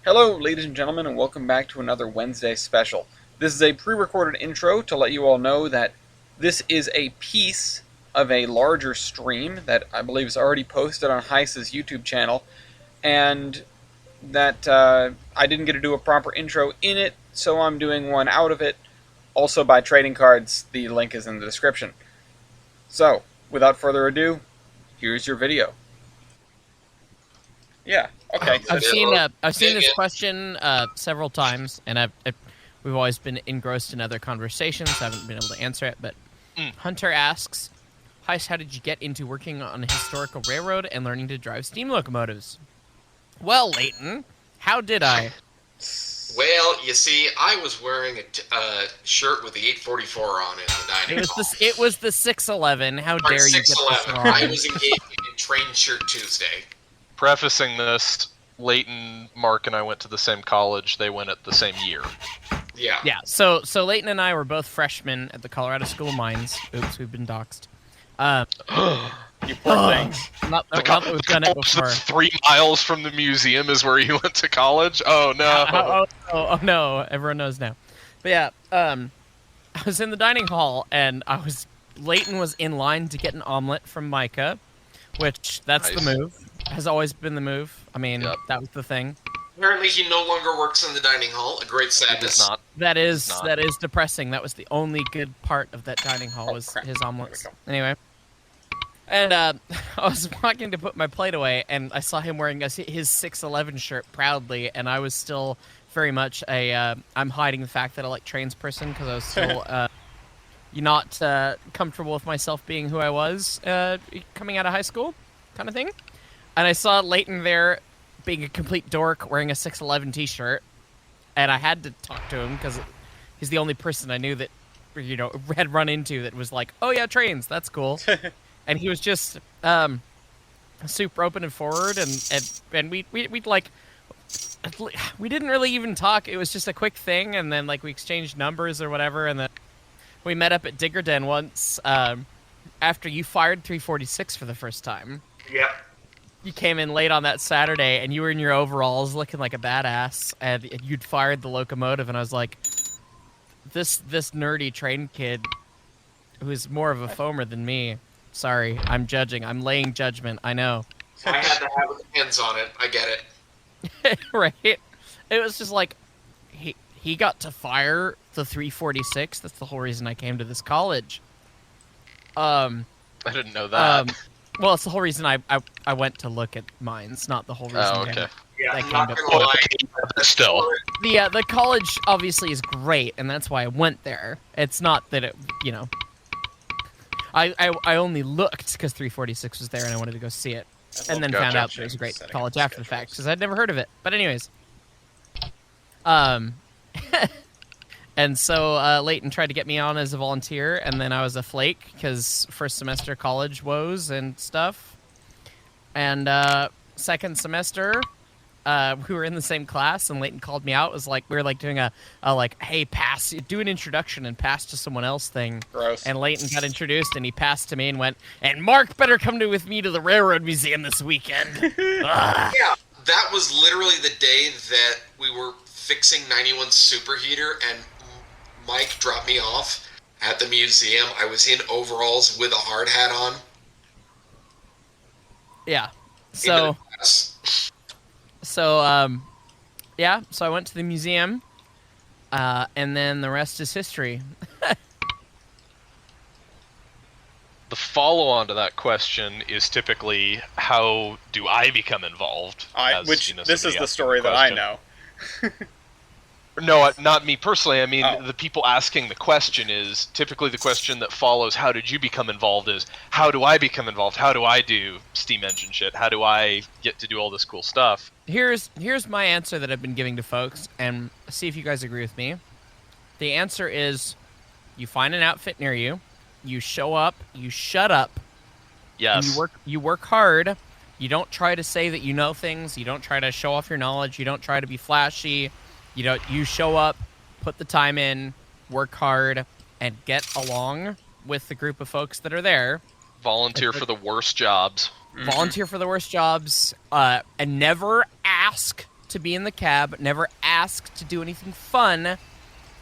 Hello, ladies and gentlemen, and welcome back to another Wednesday special. This is a pre-recorded intro to let you all know that this is a piece of a larger stream that I believe is already posted on Hyce's YouTube channel, and that I didn't get to do a proper intro in it, so I'm doing one out of it, also by trading cards. The link is in the description. So, without further ado, here's your video. Yeah, okay. I've seen this question several times, and we've always been engrossed in other conversations. I haven't been able to answer it, but Hunter asks, Hyce, how did you get into working on a historical railroad and learning to drive steam locomotives? Well, Leighton, how did I? Well, you see, I was wearing a shirt with the 844 on it in the dining hall. It was the 611. How dare you get this 611. wrong? I was engaged in Train Shirt Tuesday. Prefacing this, Layton, Mark, and I went to the same college. They went at the same year. Yeah. Yeah, so Leighton and I were both freshmen at the Colorado School of Mines. Oops, we've been doxxed. You poor things. Not that we've done it before. 3 miles from the museum is where you went to college? Oh, no. Oh, no, everyone knows now. But yeah, I was in the dining hall, and Leighton was in line to get an omelet from Micah, which, that's Nice. the move. Has always been the move. I mean, Yep. that was the thing. Apparently, he no longer works in the dining hall. A great It sadness. is not. That is not. depressing. That was the only good part of that dining hall was crap. his omelets. There Anyway. And I was walking to put my plate away, and I saw him wearing his 611 shirt proudly, and I was still very much I'm hiding the fact that I like trains person, because I was still not comfortable with myself being who I was coming out of high school, kind of thing. And I saw Leighton there being a complete dork wearing a 611 t-shirt, and I had to talk to him because he's the only person I knew that, had run into that was like, oh yeah, trains, that's cool. And he was just super open and forward, and we'd like, we didn't really even talk. It was just a quick thing, and then like we exchanged numbers or whatever, and then we met up at Digger Den once after you fired 346 for the first time. Yep. You came in late on that Saturday, and you were in your overalls looking like a badass, and you'd fired the locomotive, and I was like, this nerdy train kid who's more of a foamer than me. Sorry, I'm judging. I'm laying judgment. I know. I had to have the hands on it. I get it. Right? It was just like, he got to fire the 346. That's the whole reason I came to this college. I didn't know that. Well, it's the whole reason I went to look at mines, not the whole reason Oh, okay. Yeah, I I'm came not to- gonna lie. Still. The college obviously is great, and that's why I went there. It's not that it, I only looked because 346 was there, and I wanted to go see it, and then found out that it was a great college after the fact because I'd never heard of it. But anyways, and so Leighton tried to get me on as a volunteer, and then I was a flake because first semester college woes and stuff, and second semester. We were in the same class, and Leighton called me out. It was like we were like doing a like, hey, pass, do an introduction and pass to someone else thing. Gross. And Leighton got introduced, and he passed to me and went, and Mark better come with me to the Railroad Museum this weekend. Ugh. Yeah, that was literally the day that we were fixing 91 superheater, and Mike dropped me off at the museum. I was in overalls with a hard hat on. Yeah. Into the class. So I went to the museum, and then the rest is history. The follow-on to that question is typically, how do I become involved? This is the story that I know. No, not me personally. I mean, The people asking the question is typically the question that follows, how did you become involved, is how do I become involved? How do I do steam engine shit? How do I get to do all this cool stuff? Here's my answer that I've been giving to folks, and see if you guys agree with me. The answer is, you find an outfit near you, you show up, you shut up, Yes. and you work hard. You don't try to say that you know things. You don't try to show off your knowledge. You don't try to be flashy. You show up, put the time in, work hard, and get along with the group of folks that are there. Volunteer for the worst jobs. Volunteer for the worst jobs, and never ask to be in the cab, never ask to do anything fun,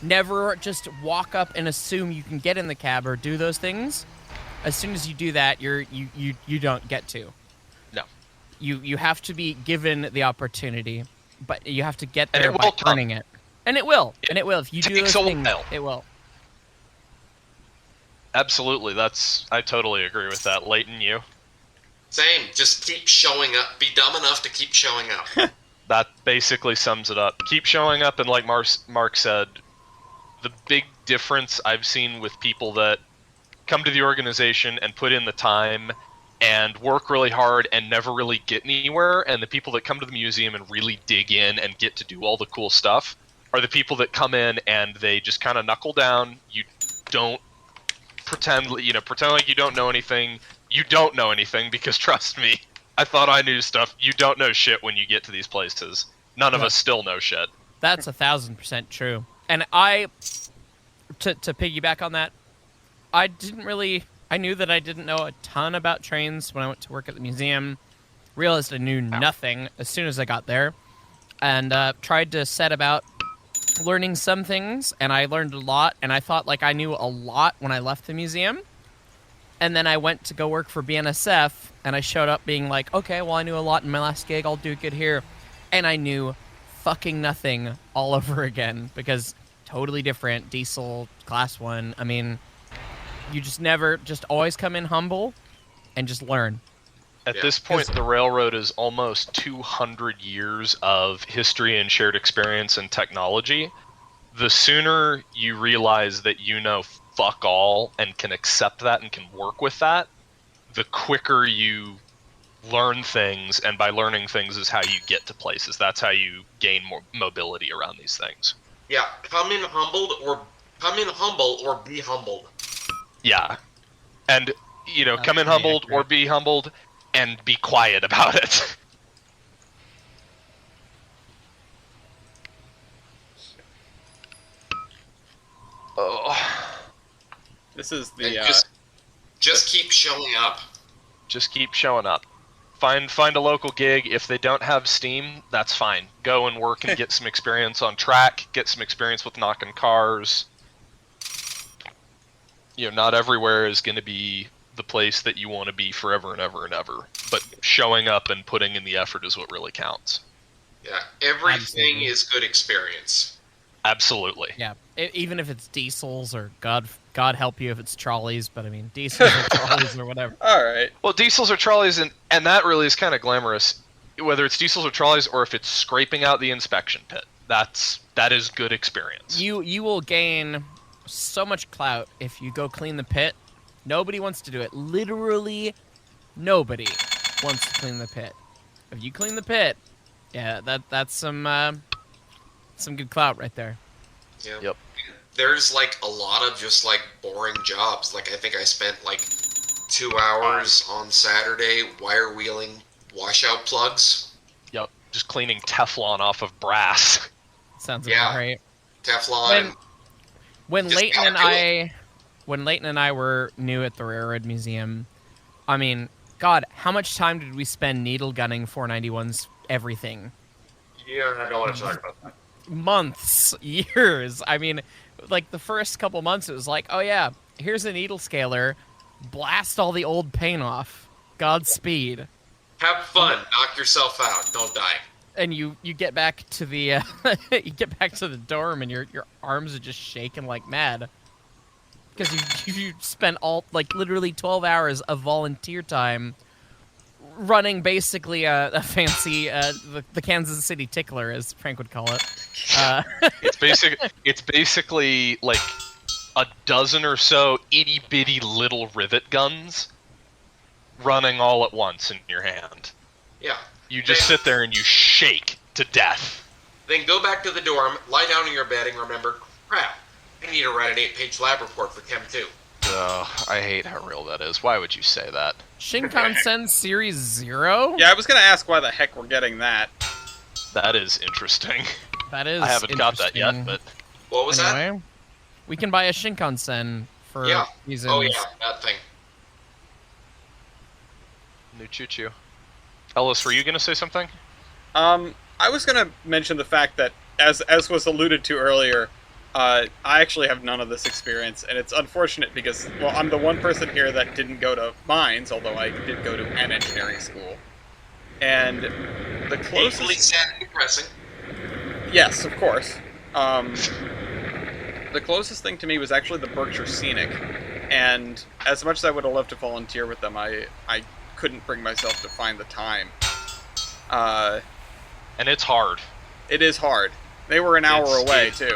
never just walk up and assume you can get in the cab or do those things. As soon as you do that, you don't get to. No. You have to be given the opportunity, but you have to get And there it by will come. earning it. And it will. And it will. If you do Takes those a things, while. it will. Absolutely, I totally agree with that. Leighton, you? Same. Just keep showing up. Be dumb enough to keep showing up. That basically sums it up. Keep showing up, and like Mark said, the big difference I've seen with people that come to the organization and put in the time and work really hard and never really get anywhere, and the people that come to the museum and really dig in and get to do all the cool stuff are the people that come in and they just kind of knuckle down. You don't pretend like you don't know anything. You don't know anything, because trust me, I thought I knew stuff. You don't know shit when you get to these places. None of us still know shit. That's 1,000% true. And to piggyback on that, I knew that I didn't know a ton about trains when I went to work at the museum. Realized I knew nothing as soon as I got there, and tried to set about learning some things, and I learned a lot, and I thought like I knew a lot when I left the museum. And then I went to go work for BNSF, and I showed up being like, okay, well, I knew a lot in my last gig, I'll do good here. And I knew fucking nothing all over again, because totally different, diesel, class 1. I mean, you just always come in humble and just learn. At this point, the railroad is almost 200 years of history and shared experience and technology. The sooner you realize that you know fuck all and can accept that and can work with that, the quicker you learn things, and by learning things is how you get to places. That's how you gain more mobility around these things. Yeah, come in humble or be humbled. Yeah. And, come in humbled or be humbled and be quiet about it. Oh. This is the just keep showing up. Just keep showing up. Find a local gig. If they don't have Steam, that's fine. Go and work and get some experience on track. Get some experience with knocking cars. Not everywhere is going to be the place that you want to be forever and ever and ever. But showing up and putting in the effort is what really counts. Yeah, everything is good experience. Absolutely. Yeah, even if it's diesels, or God help you if it's trolleys, but I mean diesels or trolleys or whatever. All right. Well, diesels or trolleys, and that really is kind of glamorous, whether it's diesels or trolleys or if it's scraping out the inspection pit. That is good experience. You will gain so much clout if you go clean the pit. Nobody wants to do it. Literally nobody wants to clean the pit. If you clean the pit, yeah, that's some good clout right there. Yeah. Yep. There's a lot of just boring jobs. I think I spent 2 hours on Saturday wire wheeling washout plugs. Yep. Just cleaning Teflon off of brass. Sounds about right. Teflon. When Layton and I were new at the Railroad Museum, I mean, God, how much time did we spend needle gunning 491's everything? Yeah, I don't want to talk about that. Months, years. I mean, the first couple months, it was like, oh yeah, here's a needle scaler, blast all the old paint off, Godspeed. Have fun, knock yourself out, don't die. And you get back to the you get back to the dorm, and your arms are just shaking like mad, because you spent all literally 12 hours of volunteer time running basically a fancy the Kansas City tickler, as Frank would call it. It's basically a dozen or so itty bitty little rivet guns running all at once in your hand. Yeah. You just sit there and you shake to death. Then go back to the dorm, lie down in your bed, and remember, crap, I need to write an 8-page lab report for Chem 2. I hate how real that is. Why would you say that? Shinkansen Series 0? Yeah, I was going to ask why the heck we're getting that. That is interesting. That is I haven't got that yet, but... What was that? We can buy a Shinkansen for reasons. Oh yeah, that thing. New choo-choo. Ellis, were you going to say something? I was going to mention the fact that, as was alluded to earlier, I actually have none of this experience, and it's unfortunate because, well, I'm the one person here that didn't go to mines, although I did go to an engineering school. And the Equally closest... sad and depressing. Yes, of course. The closest thing to me was actually the Berkshire Scenic, and as much as I would have loved to volunteer with them, I couldn't bring myself to find the time. And it's hard. It is hard. They were an hour away, too.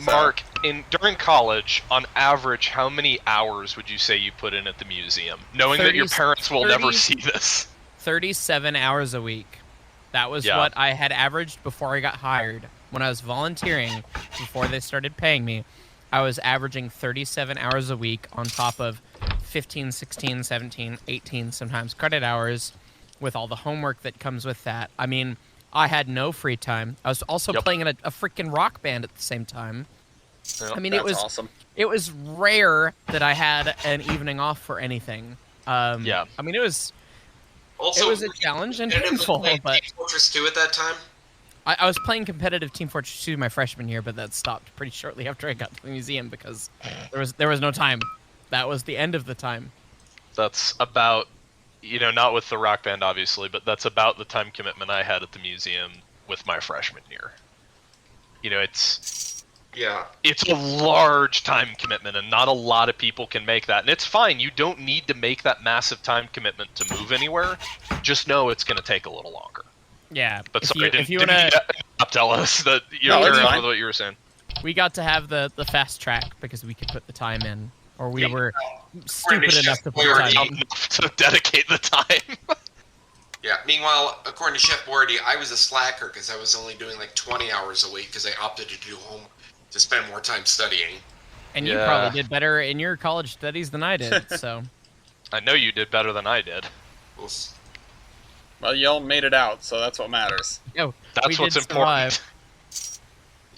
Mark, during college, on average, how many hours would you say you put in at the museum? Knowing that your parents will never see this. 37 hours a week. That was what I had averaged before I got hired. When I was volunteering, before they started paying me, I was averaging 37 hours a week on top of 15, 16, 17, 18 sometimes credit hours with all the homework that comes with that. I mean, I had no free time. I was also playing in a freaking rock band at the same time. Yep. I mean, That's awesome. It was rare that I had an evening off for anything. I mean, it was a challenge and painful. But Team Fortress 2 at that time? I was playing competitive Team Fortress 2 my freshman year, but that stopped pretty shortly after I got to the museum because there was no time. That was the end of the time. That's about, not with the rock band, obviously, but that's about the time commitment I had at the museum with my freshman year. It's a large time commitment, and not a lot of people can make that. And it's fine. You don't need to make that massive time commitment to move anywhere. Just know it's going to take a little longer. Yeah, but sorry, didn't you tell us that you're with what you were saying? We got to have the fast track because we could put the time in, or we were stupid enough to put the time in. To dedicate the time. Yeah, meanwhile, according to Chef Bordy, I was a slacker because I was only doing like 20 hours a week because I opted to do home to spend more time studying. And you probably did better in your college studies than I did, so. I know you did better than I did. Oof. Well, y'all made it out, so that's what matters. Yo, that's what's important.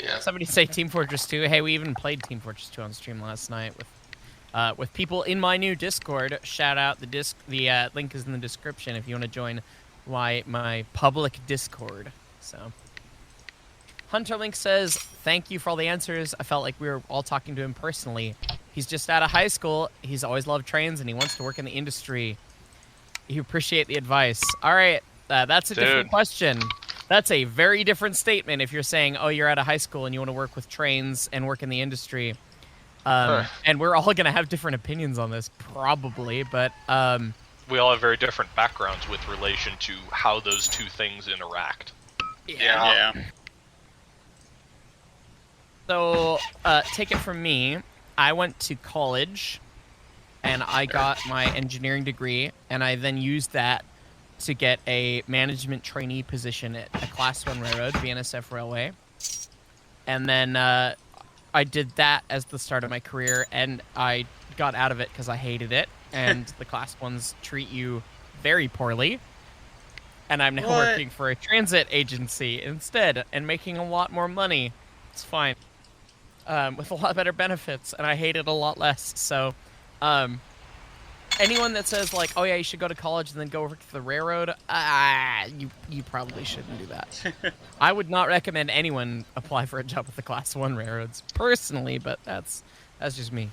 Yeah. Somebody say Team Fortress 2. Hey, we even played Team Fortress 2 on stream last night with people in my new Discord. Shout out the link is in the description if you want to join my public Discord. So, Hunterlink says, "Thank you for all the answers. I felt like we were all talking to him personally. He's just out of high school. He's always loved trains and he wants to work in the industry. You appreciate the advice." All right, that's a different question. That's a very different statement if you're saying, oh, you're out of high school and you want to work with trains and work in the industry. And we're all going to have different opinions on this, probably, but... we all have very different backgrounds with relation to how those two things interact. Yeah. So, take it from me. I went to college... and I got my engineering degree, and I then used that to get a management trainee position at a Class 1 railroad, BNSF Railway. And then I did that as the start of my career, and I got out of it because I hated it, and the Class 1s treat you very poorly. And I'm now working for a transit agency instead, and making a lot more money. It's fine. With a lot better benefits, and I hate it a lot less, so... anyone that says like, oh yeah, you should go to college and then go work for the railroad, you probably shouldn't do that. I would not recommend anyone apply for a job with the Class 1 railroads personally, but that's just me.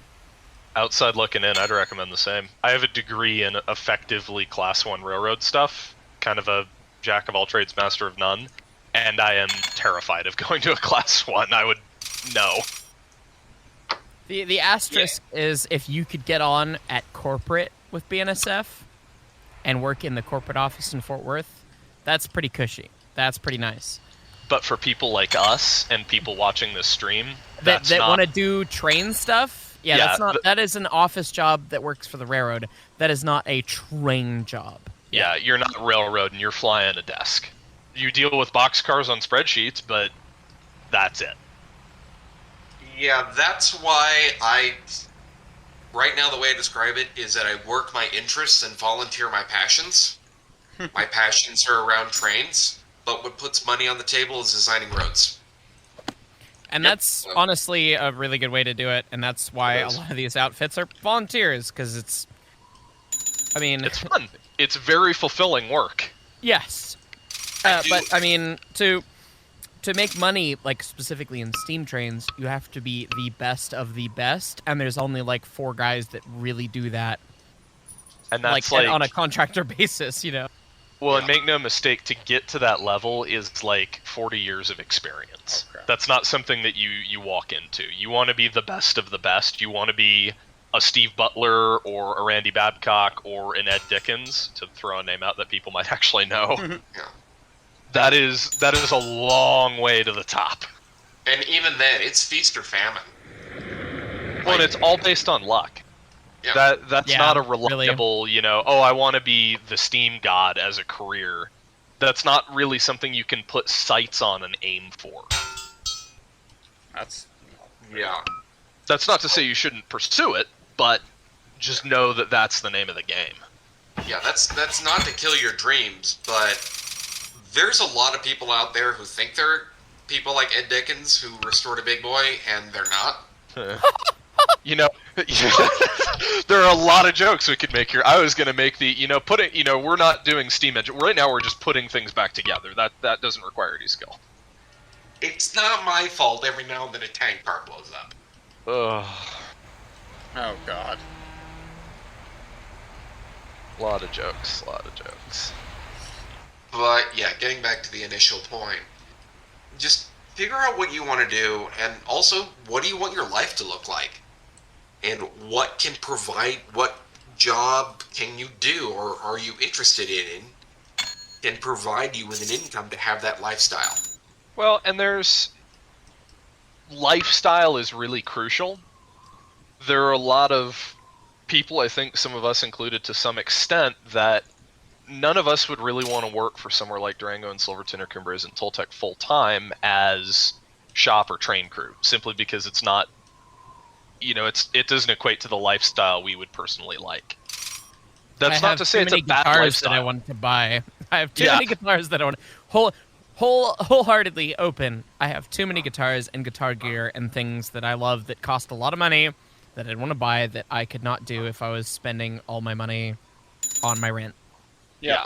Outside looking in, I'd recommend the same. I have a degree in effectively Class 1 railroad stuff, kind of a jack of all trades, master of none, and I am terrified of going to a Class 1. I would no. The asterisk is if you could get on at corporate with BNSF and work in the corporate office in Fort Worth, that's pretty cushy. That's pretty nice. But for people like us and people watching this stream, that want to do train stuff, that is an office job that works for the railroad. That is not a train job. Yeah, you're not railroad and you're flying a desk. You deal with boxcars on spreadsheets, but that's it. Yeah, that's why right now the way I describe it is that I work my interests and volunteer my passions. My passions are around trains, but what puts money on the table is designing roads. And that's honestly a really good way to do it, and that's why a lot of these outfits are volunteers, because it's fun. It's very fulfilling work. Yes. But I mean, to make money, like specifically in steam trains, you have to be the best of the best, and there's only like 4 guys that really do that. And that's like on a contractor basis, Well, and make no mistake, to get to that level is like 40 years of experience. Okay. That's not something that you walk into. You want to be the best of the best. You want to be a Steve Butler or a Randy Babcock or an Ed Dickens, to throw a name out that people might actually know. Yeah. That is a long way to the top. And even then, it's feast or famine. Well, and it's all based on luck. Yeah. That's not a reliable, I want to be the steam god as a career. That's not really something you can put sights on and aim for. Yeah. That's not to say you shouldn't pursue it, but just know that that's the name of the game. Yeah, that's not to kill your dreams, but there's a lot of people out there who think they're people like Ed Dickens who restored a big boy, and they're not. There are a lot of jokes we could make here. I was going to make we're not doing steam engine. Right now we're just putting things back together. That doesn't require any skill. It's not my fault every now and then a tank car blows up. Ugh. Oh, God. A lot of jokes. But, yeah, getting back to the initial point, just figure out what you want to do, and also, what do you want your life to look like? And what job can you do, or are you interested in, can provide you with an income to have that lifestyle? Well, and lifestyle is really crucial. There are a lot of people, I think some of us included to some extent, that none of us would really want to work for somewhere like Durango and Silverton or Cumberland and Toltec full time as shop or train crew, simply because it's not, it doesn't equate to the lifestyle we would personally like. That's not to say it's a bad lifestyle. That I want to buy. I have too many guitars that I want. Wholeheartedly open. I have too many guitars and guitar gear and things that I love that cost a lot of money that I'd want to buy that I could not do if I was spending all my money on my rent. Yeah.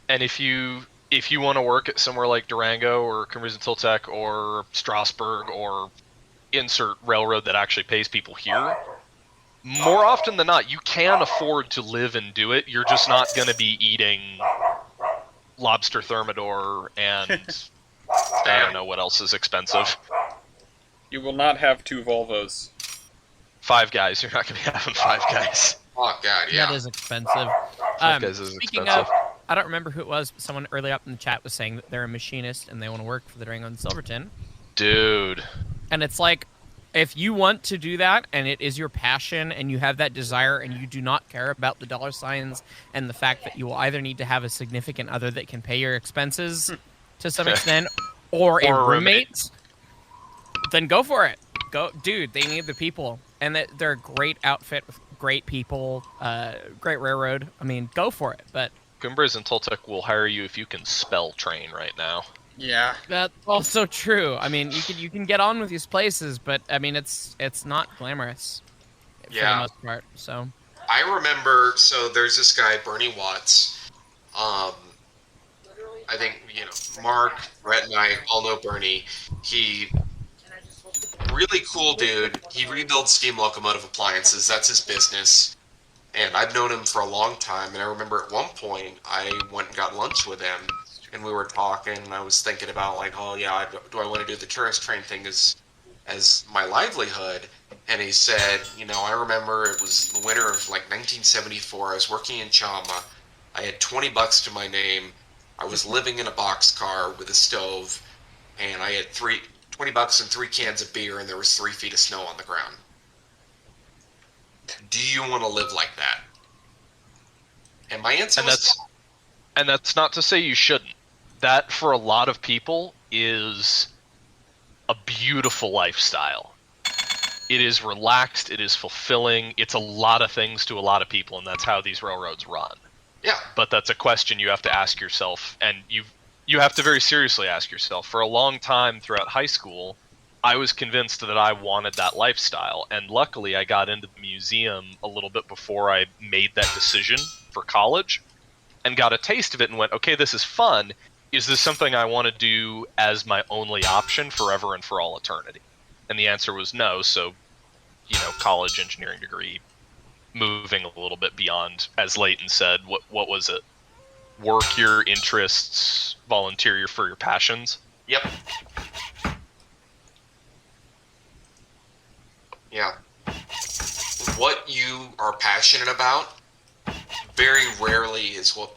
And if you want to work at somewhere like Durango or Cumberland and Toltec or Strasburg or insert railroad that actually pays people here, more often than not, you can afford to live and do it. You're just not going to be eating lobster thermidor and I don't know what else is expensive. You will not have 2 Volvos. 5 Guys. You're not going to be having 5 Guys. Oh, God, yeah. That is expensive. 5 Guys is Speaking expensive. of, I don't remember who it was, but someone early up in the chat was saying that they're a machinist and they want to work for the Durango and Silverton. Dude. And it's like, if you want to do that and it is your passion and you have that desire and you do not care about the dollar signs and the fact that you will either need to have a significant other that can pay your expenses to some extent or a roommate, then go for it. Dude, they need the people. And they're a great outfit with great people, great railroad. I mean, go for it. But Cumberland and Toltec will hire you if you can spell train right now. Yeah. that's also true. I mean, you can get on with these places, but I mean, it's not glamorous for the most part. So I remember, so there's this guy, Bernie Watts. I think, Mark, Brett, and I all know Bernie. He, really cool dude. He rebuilds steam locomotive appliances. That's his business. And I've known him for a long time. And I remember at one point, I went and got lunch with him. And we were talking, and I was thinking about, like, do I want to do the tourist train thing as my livelihood? And he said, I remember it was the winter of, like, 1974. I was working in Chama. I had $20 to my name. I was living in a boxcar with a stove, and I had $20 and 3 cans of beer, and there was 3 feet of snow on the ground. Do you want to live like that? And my answer was... And that's not to say you shouldn't. That, for a lot of people, is a beautiful lifestyle. It is relaxed, it is fulfilling, it's a lot of things to a lot of people, and that's how these railroads run. Yeah. But that's a question you have to ask yourself, and you have to very seriously ask yourself. For a long time throughout high school, I was convinced that I wanted that lifestyle, and luckily I got into the museum a little bit before I made that decision for college, and got a taste of it and went, okay, this is fun. is this something I want to do as my only option forever and for all eternity? And the answer was no. So, college engineering degree, moving a little bit beyond, as Layton said, what was it? Work your interests, volunteer for your passions. Yep. Yeah. What you are passionate about very rarely is what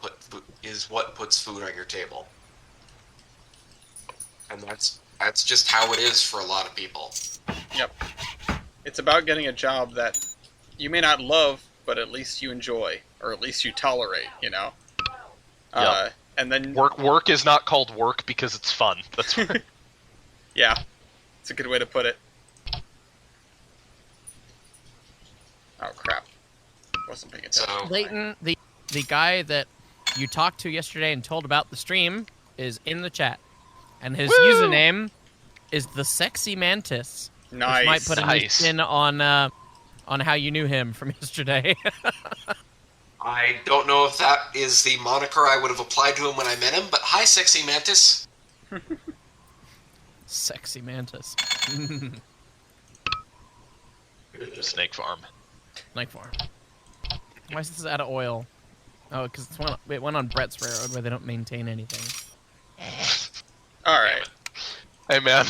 puts food on your table. And that's just how it is for a lot of people. Yep. It's about getting a job that you may not love, but at least you enjoy, or at least you tolerate, Yep. And then Work is not called work because it's fun. That's right. yeah, it's a good way to put it. Oh crap! Wasn't paying attention. So Leighton, the guy that you talked to yesterday and told about the stream is in the chat, and his username is the Sexy Mantis. Nice. Which might put a new Nice. spin on how you knew him from yesterday. I don't know if that is the moniker I would have applied to him when I met him, but hi, Sexy Mantis. Sexy Mantis. Snake Farm. Snake Farm. Why is this out of oil? Oh, because it went on Brett's Railroad where they don't maintain anything. All right. Hey, man.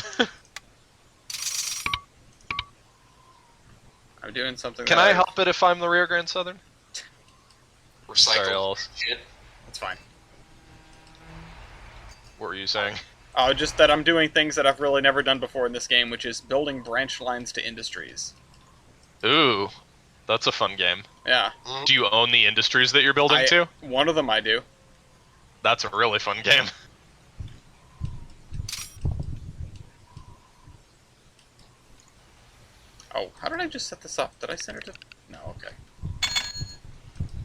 I'm doing something. Can I help it if I'm the Rio Grande Southern? Sorry, Recycle Alice. shit. That's fine. What were you saying? Just that I'm doing things that I've really never done before in this game, which is building branch lines to industries. Ooh, that's a fun game. Yeah. Do you own the industries that you're building to? One of them I do. That's a really fun game. Oh, how did I just set this up? Did I send it to... No, okay.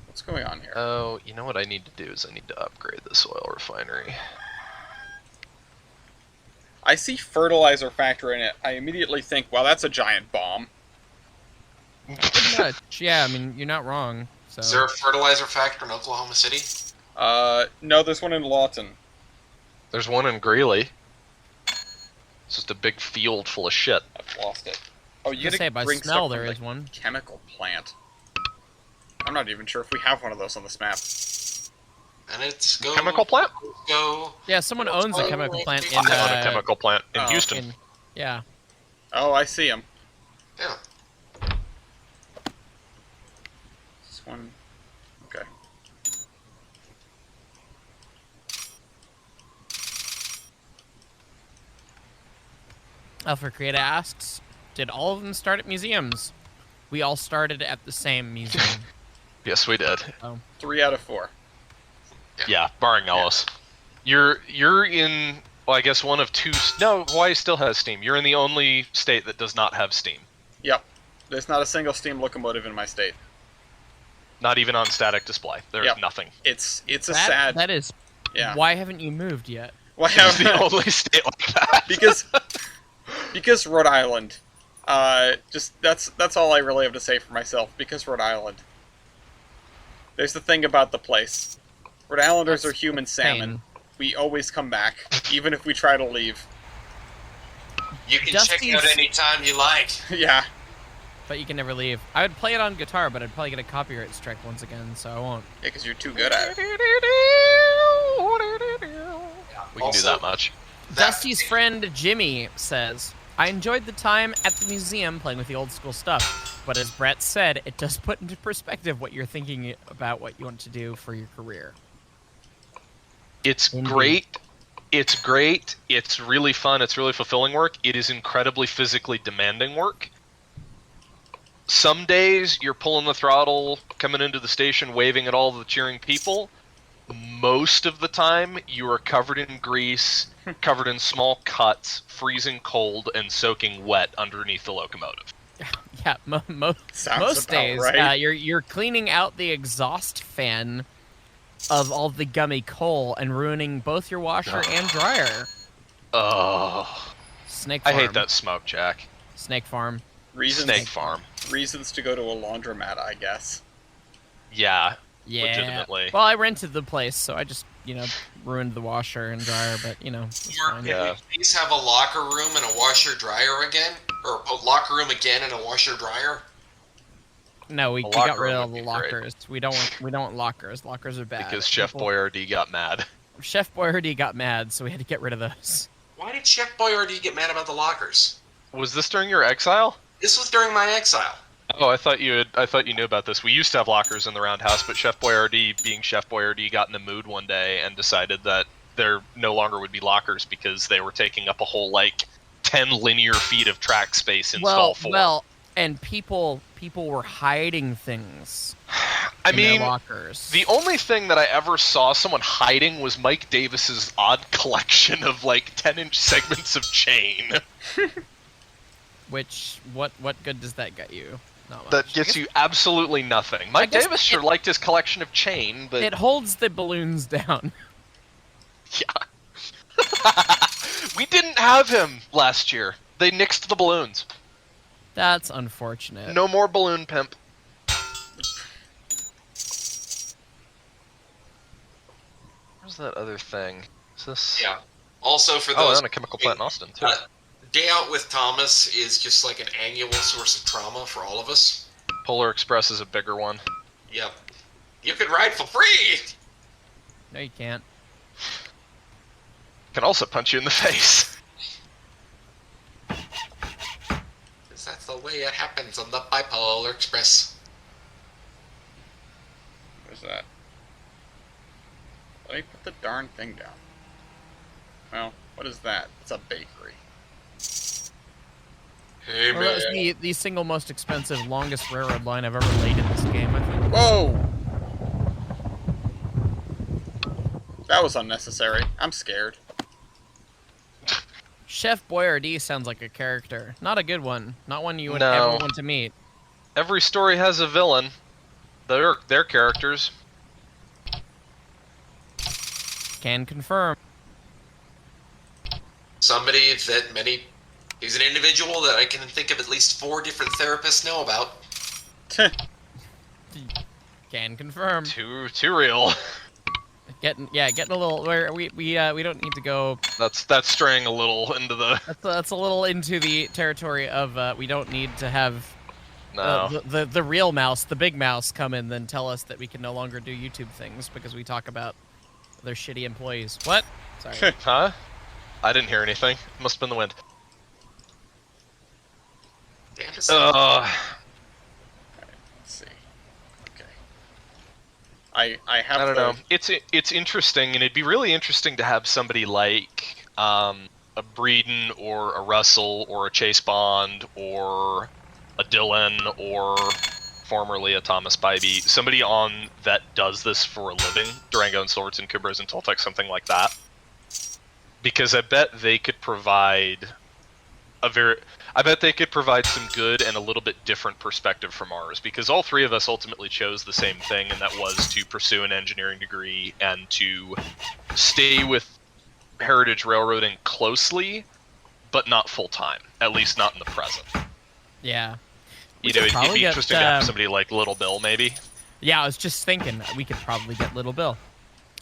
What's going on here? Oh, you know what I need to do is I need to upgrade this oil refinery. I see fertilizer factory in it. I immediately think, wow, that's a giant bomb. Pretty much. Yeah, I mean, you're not wrong. So. Is there a fertilizer factory in Oklahoma City? No, there's one in Lawton. There's one in Greeley. It's just a big field full of shit. I've lost it. Oh, you I gotta say by bring smell stuff there from is the one. chemical plant. I'm not even sure if we have one of those on this map. And it's go Chemical plant? Go. Yeah, someone owns a chemical plant in. I own a chemical plant in oh, Houston. Yeah. Oh, I see him. Yeah. This one. Okay. Alpha Creator asks, did all of them start at museums? We all started at the same museum. Yes, we did. 3 out of 4. Yeah, barring Ellis. You're in, well, I guess one of two. No, Hawaii still has Steam. You're in the only state that does not have Steam. Yep. There's not a single steam locomotive in my state. Not even on static display. There's Yep. nothing. It's a sad. That is. Yeah. Why haven't you moved yet? Why It's the haven't only state like that. because Rhode Island. Just that's all I really have to say for myself. Because Rhode Island. There's the thing about the place. Rhode Islanders are human salmon. We always come back, even if we try to leave. You can Dusty's- check out anytime you like. Yeah. But you can never leave. I would play it on guitar, but I'd probably get a copyright strike once again, so I won't. Yeah, because you're too good at it. We can do that much. Dusty's friend Jimmy says, I enjoyed the time at the museum playing with the old school stuff, but as Brett said, it does put into perspective what you're thinking about what you want to do for your career. It's Indeed. great. It's great. It's really fun. It's really fulfilling work. It is incredibly physically demanding work. Some days you're pulling the throttle, coming into the station, waving at all the cheering people. Most of the time, you are covered in grease, covered in small cuts, freezing cold, and soaking wet underneath the locomotive. Yeah, Sounds most about days right. you're cleaning out the exhaust fan of all the gummy coal and ruining both your washer and dryer. Oh, Snake I Farm. hate that smoke, Jack. Snake Reasons, Snake Farm. reasons to go to a laundromat, I guess. Yeah. Yeah. Legitimately. Well, I rented the place, so I just, ruined the washer and dryer, but, it's Or fine. can we please have a locker room and a washer dryer again? Or a locker room again and a washer dryer? No, we A got locker rid room of would the be great. lockers. We don't want lockers. Lockers are bad. Because Chef Boyardee got mad. Chef Boyardee got mad, so we had to get rid of those. Why did Chef Boyardee get mad about the lockers? Was this during your exile? This was during my exile. Oh, I thought you knew about this. We used to have lockers in the roundhouse, but Chef Boyardee, being Chef Boyardee, got in the mood one day and decided that there no longer would be lockers because they were taking up a whole 10 linear feet of track space in stall 4. Well, and people were hiding things. I in mean, their lockers. The only thing that I ever saw someone hiding was Mike Davis's odd collection of 10-inch segments of chain. Which what good does that get you? Not much. That gets you absolutely nothing. Mike Davis sure liked his collection of chain, but it holds the balloons down. Yeah. We didn't have him last year. They nixed the balloons. That's unfortunate. No more balloon pimp. Where's that other thing? Is this? Yeah. Also, for those... Oh, and a chemical plant in Austin, too. Day Out with Thomas is just like an annual source of trauma for all of us. Polar Express is a bigger one. Yep. You can ride for free! No, you can't. Can also punch you in the face. Because that's the way it happens on the Bipolar Express. Where's that? Let me put the darn thing down. Well, what is that? It's a bakery. Hey, Well, man. that was the single most expensive, longest railroad line I've ever laid in this game, I think. Whoa! That was unnecessary. I'm scared. Chef Boyardee sounds like a character. Not a good one. Not one you would No. ever want to meet. Every story has a villain. They're characters. Can confirm. Somebody that he's an individual that I can think of at least 4 different therapists know about. Can confirm. Too real. Getting a little. We don't need to go. That's straying a little into the. That's a little into the territory of we don't need to have No. the real mouse, the big mouse, come in and tell us that we can no longer do YouTube things because we talk about their shitty employees. What? Sorry. Huh? I didn't hear anything. Must have been the wind. Damn it. Let's see. Okay. I have. I don't know. It's interesting, and it'd be really interesting to have somebody like a Breeden or a Russell or a Chase Bond or a Dylan or formerly a Thomas Bybee, somebody on that does this for a living, Durango and Silverton, Kubras and Toltec, something like that. Because I bet they could provide some good and a little bit different perspective from ours, because all three of us ultimately chose the same thing, and that was to pursue an engineering degree and to stay with heritage railroading closely, but not full-time, at least not in the present. Yeah. It'd be interesting to have somebody like Little Bill, maybe. Yeah, I was just thinking we could probably get Little Bill.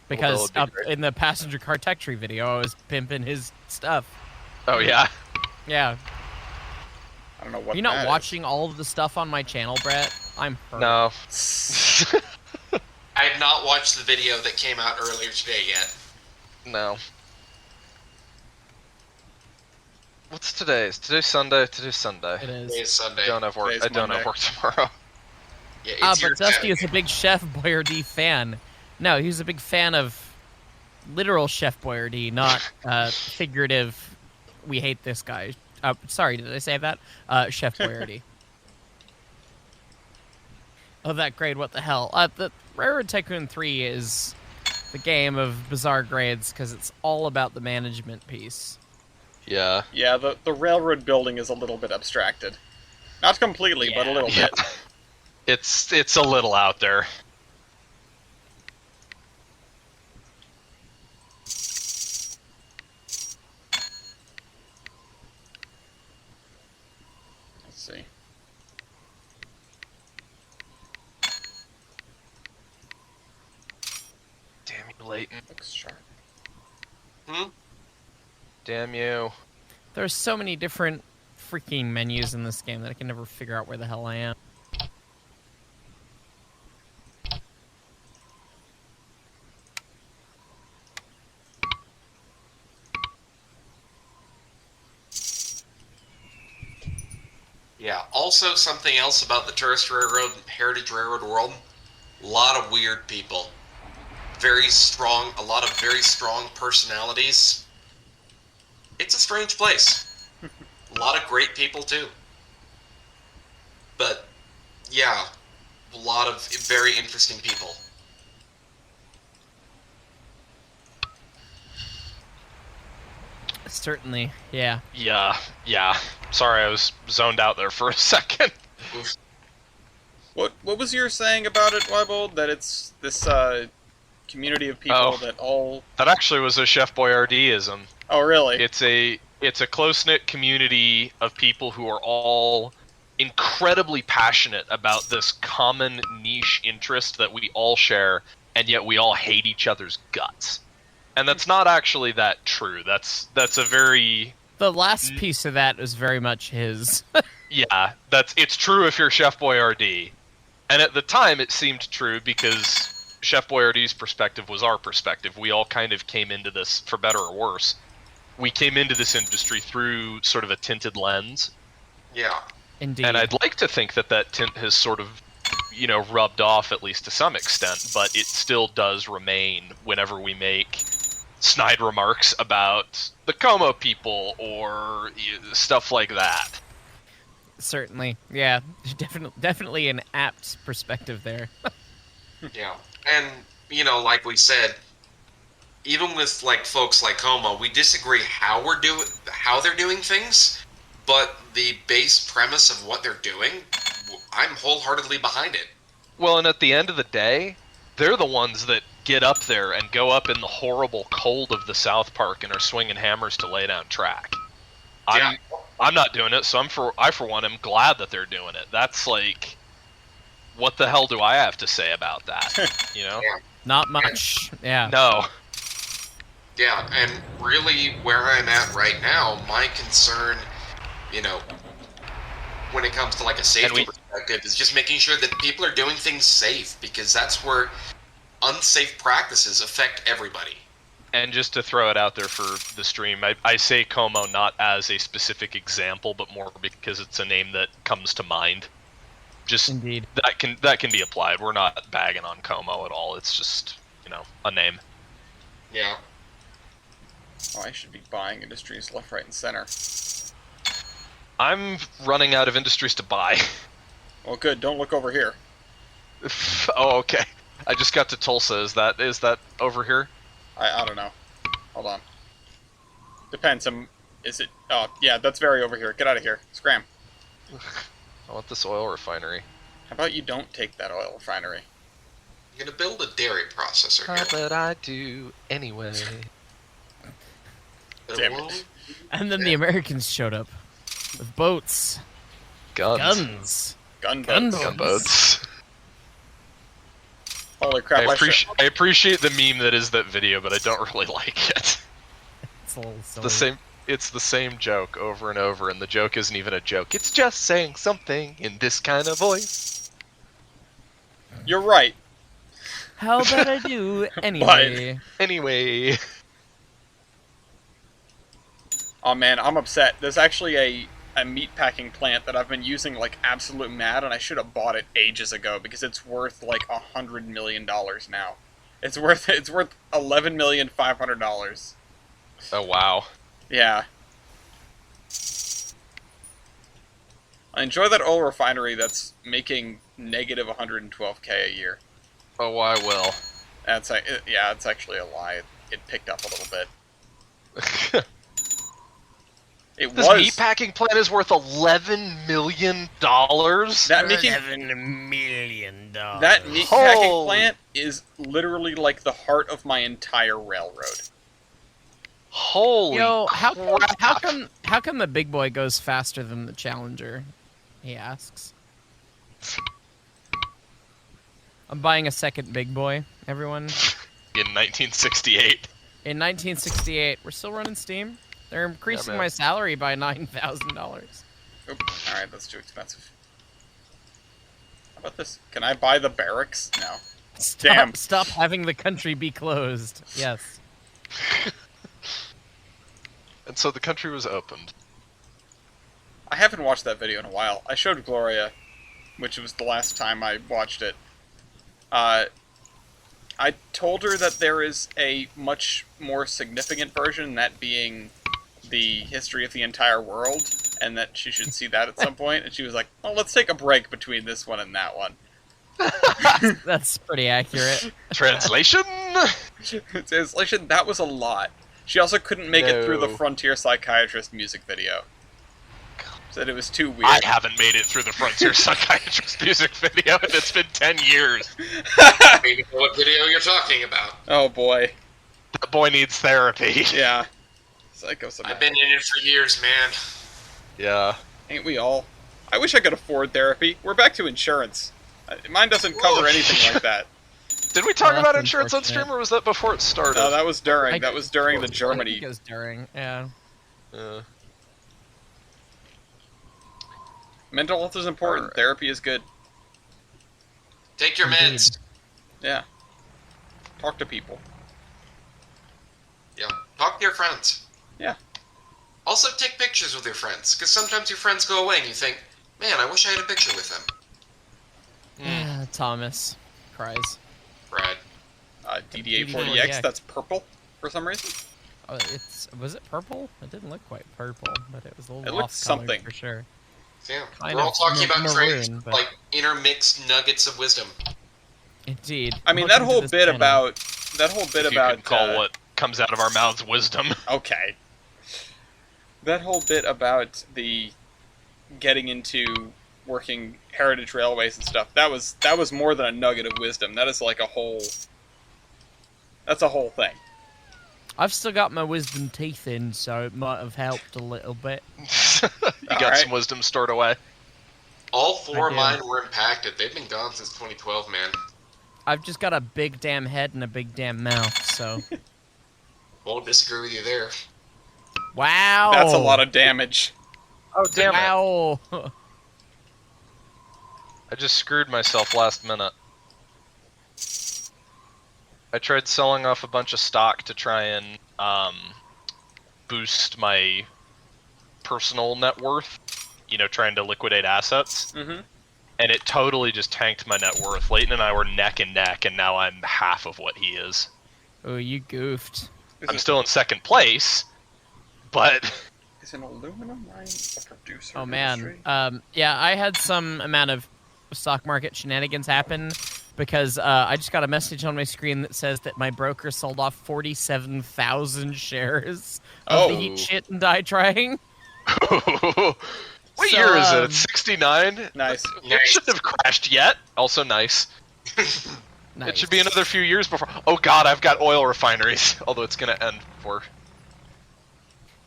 Because Bill would be great. in the passenger car tech tree video, I was pimping his stuff. Oh, yeah? Yeah. I don't know what. Are you not that watching all of the stuff on my channel, Brett? I'm hurt. No. I have not watched the video that came out earlier today yet. No. What's today? Is today Sunday? Today's Sunday. It is. Today's Sunday. Don't have work. Today's I don't Monday. have work tomorrow. Yeah, Ah, it's your but Dusty is Saturday. a big Chef Boyardee fan. No, he's a big fan of literal Chef Boyardee, not figurative, we hate this guy. Sorry, did I say that? Chef Boyardee. Oh, that grade, what the hell? The Railroad Tycoon 3 is the game of bizarre grades because it's all about the management piece. Yeah. Yeah, the railroad building is a little bit abstracted. Not completely, but a little Yeah. bit. It's a little out there. Let's see. Layton. Looks sharp. Damn you. There's so many different freaking menus in this game that I can never figure out where the hell I am. Yeah, also something else about the Tourist Railroad, Heritage Railroad world, a lot of weird people. A lot of very strong personalities. It's a strange place. A lot of great people, too. But, yeah, a lot of very interesting people. Certainly, yeah. Yeah. Sorry, I was zoned out there for a second. What was your saying about it, Wybold? That it's this community of people that all... That actually was a Chef Boyardee-ism. Oh, really? It's a close-knit community of people who are all incredibly passionate about this common niche interest that we all share, and yet we all hate each other's guts. And that's not actually that true. That's a very... The last piece of that was very much his. Yeah, it's true if you're Chef Boyardee. And at the time it seemed true because Chef Boyardee's perspective was our perspective. We all kind of came into this, for better or worse, we came into this industry through sort of a tinted lens. Yeah. Indeed. And I'd like to think that tint has sort of, rubbed off at least to some extent, but it still does remain whenever we make snide remarks about the Como people or stuff like that. Certainly, yeah. Definitely an apt perspective there. Yeah. And, like we said, even with folks like Homo, we disagree how they're doing things, but the base premise of what they're doing, I'm wholeheartedly behind it. Well, and at the end of the day, they're the ones that get up there and go up in the horrible cold of the South Park and are swinging hammers to lay down track. Yeah. I'm not doing it, so I for one am glad that they're doing it. That's like, what the hell do I have to say about that? Yeah. Not much. Yeah. No. Yeah, and really where I'm at right now, my concern, when it comes to a safety perspective, is just making sure that people are doing things safe, because that's where unsafe practices affect everybody. And just to throw it out there for the stream, I say Como not as a specific example, but more because it's a name that comes to mind. Just Indeed. that can be applied. We're not bagging on Como at all. It's just, a name. Yeah. Oh, I should be buying industries left, right, and center. I'm running out of industries to buy. Well, good. Don't look over here. Oh, okay. I just got to Tulsa. Is that over here? I don't know. Hold on. Depends. Is it? Oh, yeah. That's very over here. Get out of here. Scram. I want this oil refinery. How about you don't take that oil refinery? I'm gonna build a dairy processor How here. about I do anyway? Damn it. And then the Americans showed up with boats, Guns. guns. Gunboats. Holy crap! I appreciate the meme that is that video, but I don't really like it. It's a little silly. It's the same joke over and over, and the joke isn't even a joke. It's just saying something in this kind of voice. You're right. How about I do anyway? Anyway. Oh man, I'm upset. There's actually a meat packing plant that I've been using like absolute mad, and I should have bought it ages ago because it's worth like $100 million now. It's worth $11,500,000. Oh wow. Yeah. I enjoy that oil refinery that's making negative 112K a year. Oh, I will. Yeah, it's actually a lie. It picked up a little bit. This meatpacking plant is worth $11 million. That $11 million. That meatpacking plant is literally like the heart of my entire railroad. Holy how crap. come the big boy goes faster than the Challenger? He asks. I'm buying a second big boy, everyone. in 1968. In 1968, we're still running Steam. They're increasing my salary by $9,000. Oop, alright, that's too expensive. How about this? Can I buy the barracks? No. Damn. Stop having the country be closed. Yes. And so the country was opened. I haven't watched that video in a while. I showed Gloria, which was the last time I watched it. I told her that there is a much more significant version, that being the history of the entire world, and that she should see that at some point. And she was like, well, let's take a break between this one and that one. That's pretty accurate. Translation? Translation, that was a lot. She also couldn't make it through the Frontier Psychiatrist music video. Said it was too weird. I haven't made it through the Frontier Psychiatrist music video, and it's been 10 years. Maybe know what video you're talking about. Oh boy. That boy needs therapy. Yeah. Psycho I've been in it for years, man. Yeah. Ain't we all? I wish I could afford therapy. We're back to insurance. Mine doesn't cover anything like that. Did we talk Well, about that's insurance on stream, or was that before it started? No, that was during. I That was during the I Germany. think it was during, yeah. Mental health is important. Alright. Therapy is good. Take your Indeed. meds. Yeah. Talk to people. Yeah. Talk to your friends. Yeah. Also, take pictures with your friends, because sometimes your friends go away and you think, man, I wish I had a picture with them. Thomas cries. Brad. DDA40X, that's purple for some reason. Oh, was it purple? It didn't look quite purple, but it was a little It looked off-color something. for sure. Yeah. Kind We're all of talking about maroon, trains, but- like intermixed nuggets of wisdom. Indeed. I mean, that Welcome to whole this bit channel. about If you can call what comes out of our mouths wisdom. Okay. That whole bit about the getting into working heritage railways and stuff, that was more than a nugget of wisdom. That is like a whole... That's a whole thing. I've still got my wisdom teeth in, so it might have helped a little bit. You got Alright. some wisdom stored away. All four I of do. mine were impacted. They've been gone since 2012, man. I've just got a big damn head and a big damn mouth, so... Won't disagree with you there. Wow! That's a lot of damage. Oh, damn it. Wow! I just screwed myself last minute. I tried selling off a bunch of stock to try and boost my personal net worth. You know, trying to liquidate assets. Mm-hmm. And it totally just tanked my net worth. Layton and I were neck and neck, and now I'm half of what he is. Oh, you goofed. I'm still in second place, but... Is an aluminum mine a producer Oh man, industry? yeah, I had some amount of stock market shenanigans happen because I just got a message on my screen that says that my broker sold off 47,000 shares of the heat shit and die trying. What So, year is it? It's 69? Nice. It shouldn't have crashed yet. Also nice. Nice. It should be another few years before... Oh god, I've got oil refineries. Although it's gonna end before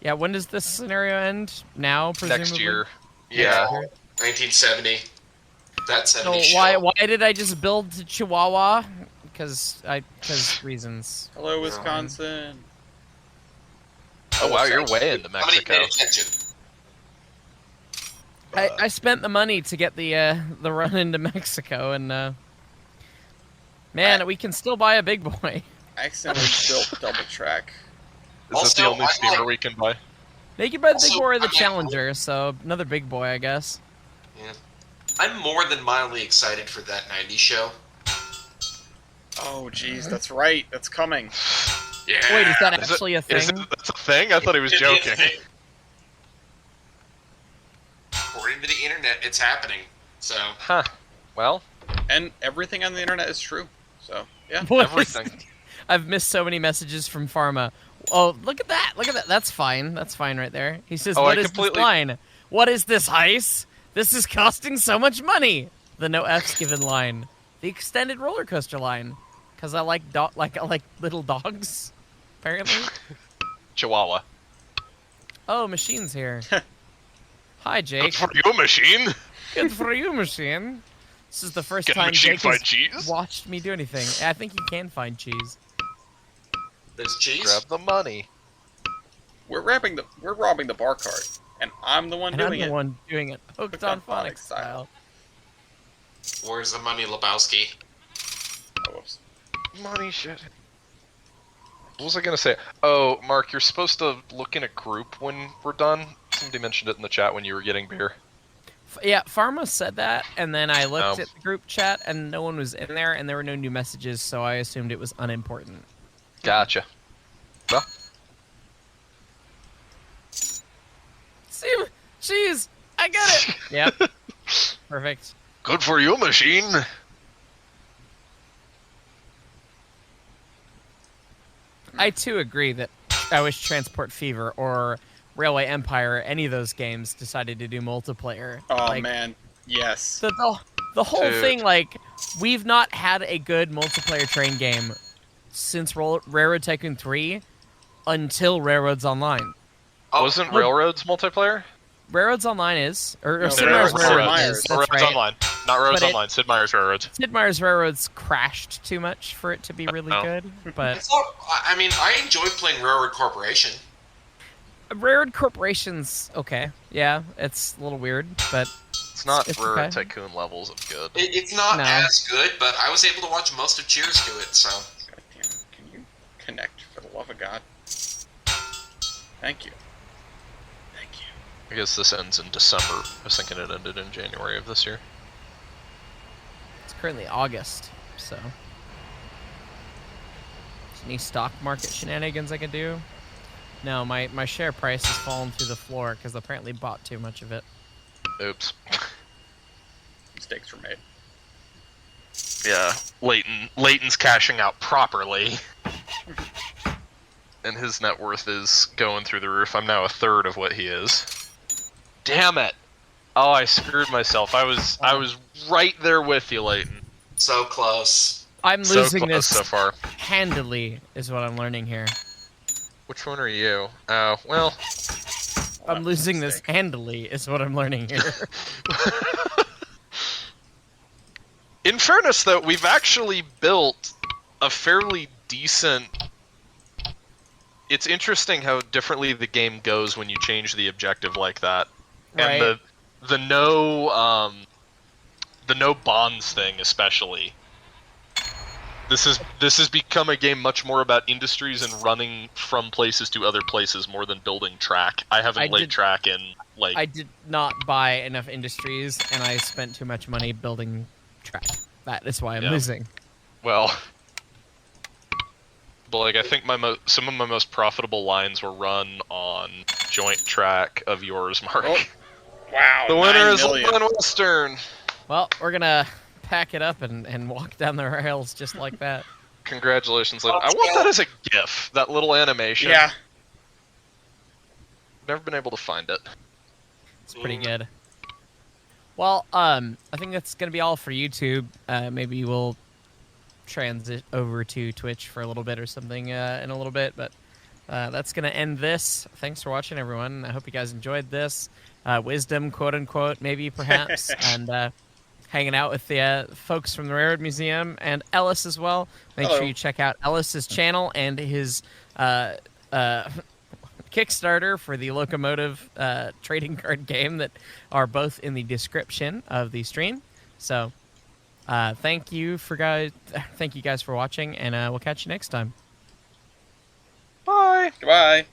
Yeah, when does this scenario end? Now, presumably? next year. Yeah. 1970. That So 70 why show. did I just build Chihuahua? Because reasons. Hello, Wisconsin. Oh wow, you're way into Somebody Mexico. paid attention. I spent the money to get the run into Mexico, and man, we can still buy a big boy. I accidentally built double track. Is this the Also, only I'm steamer like- we can buy? They can buy the big Also, boy or the I'm like- Challenger, so another big boy, I guess. Yeah. I'm more than mildly excited for that 90s show. Oh, jeez, that's right. That's coming. Yeah. Wait, is that Is it- actually a thing? Is it, that's a thing? I thought he was It is a joking. thing. According to the internet, it's happening. So, Huh. Well, And everything on the internet is true. So, yeah. What is- everything. I've missed so many messages from Pharma. Oh, look at that! Look at that! That's fine. That's fine right there. He says, Oh, "What I is completely- this line? What is this, Hyce? This is costing so much money." The no F's given line, the extended roller coaster line, because I like I like little dogs. Apparently. Chihuahua. Oh, machine's here. Hi, Good Jake. for you, machine. Good for you, machine. This is the first Can time machine Jake find has cheese? watched me do anything. I think he can find cheese. There's cheese. Grab the money. We're robbing the bar cart, and I'm the one And I'm doing the it. one doing it. Hooked on phonics style. Where's the money, Lebowski? Oh, whoops. Money shit. What was I gonna say? Oh, Mark, you're supposed to look in a group when we're done. Somebody mentioned it in the chat when you were getting beer. Yeah, Pharma said that, and then I looked Oh. at the group chat, and no one was in there, and there were no new messages, so I assumed it was unimportant. Gotcha. Well, See, jeez, I got it. Yep. Perfect. good for you, machine. I too agree that I wish Transport Fever or Railway Empire, any of those games, decided to do multiplayer. Oh man, yes. The whole Dude. thing, like, we've not had a good multiplayer train game since Railroad Tycoon 3 until Railroads Online. Oh, Wasn't Railroads multiplayer? Railroads Online is, or No, Sid Railroads Meier's Sid Railroads Meier's. is. That's Railroads right. Online. Not Railroads But Online. Sid Meier's Railroads. Sid Meier's Railroads crashed too much for it to be really Oh. good, but it's not, I mean, I enjoy playing Railroad Corporation. Railroad Corporation's okay. Yeah, it's a little weird, but It's not It's Railroad okay. Tycoon levels of good. It's not No. as good, but I was able to watch most of Cheers to it, so. God damn, can you connect for the love of God? Thank you. Thank you. I guess this ends in December. I was thinking it ended in January of this year. it's currently August, so. Is any stock market shenanigans I could do? No, my share price has fallen through the floor because I apparently bought too much of it. Oops. Mistakes were made. Yeah, Leighton's cashing out properly. And his net worth is going through the roof. I'm now a third of what he is. Damn it! Oh, I screwed myself. I was right there with you, Leighton. So close. I'm So losing close this so far. handily, is what I'm learning here. Which one are you? Oh, well. I'm losing this handily, is what I'm learning here. In fairness, though, we've actually built a fairly decent... It's interesting how differently the game goes when you change the objective like that. Right. And the no bonds thing, especially. This has become a game much more about industries and running from places to other places more than building track. I haven't laid track in, like... I did not buy enough industries, and I spent too much money building track. That is why I'm losing. Well... But, like, I think some of my most profitable lines were run on joint track of yours, Mark. Oh, wow. The winner 9 is million. Leighton Western. Well, we're gonna pack it up and walk down the rails just like that. Congratulations, Leighton. I want that as a GIF, that little animation. Yeah. Never been able to find it. It's pretty good. Well, I think that's gonna be all for YouTube. Maybe we'll transit over to Twitch for a little bit or something in a little bit, but that's gonna end this. Thanks for watching, everyone. I hope you guys enjoyed this wisdom, quote unquote, maybe perhaps, and hanging out with the folks from the Railroad Museum and Ellis as well. Make Hello. sure you check out Ellis's channel and his Kickstarter for the locomotive trading card game that are both in the description of the stream. So thank you guys for watching, and we'll catch you next time. Bye. Goodbye.